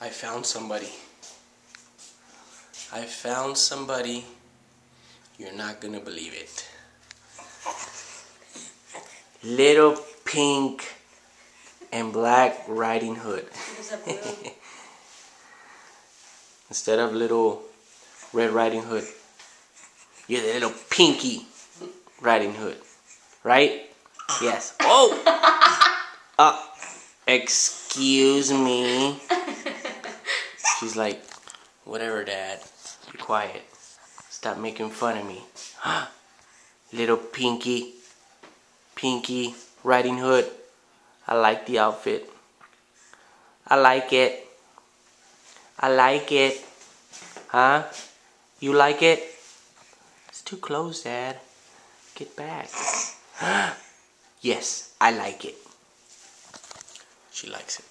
I found somebody. I found somebody. You're not gonna believe it. Little pink and black Riding Hood. Instead of little Red Riding Hood, you're the little pinky Riding Hood, right? Yes. Oh! Excuse me. She's like, whatever, Dad. Be quiet. Stop making fun of me. Little pinky Riding Hood. I like the outfit. I like it. I like it. Huh? You like it? It's too close, Dad. Get back. Yes, I like it. She likes it.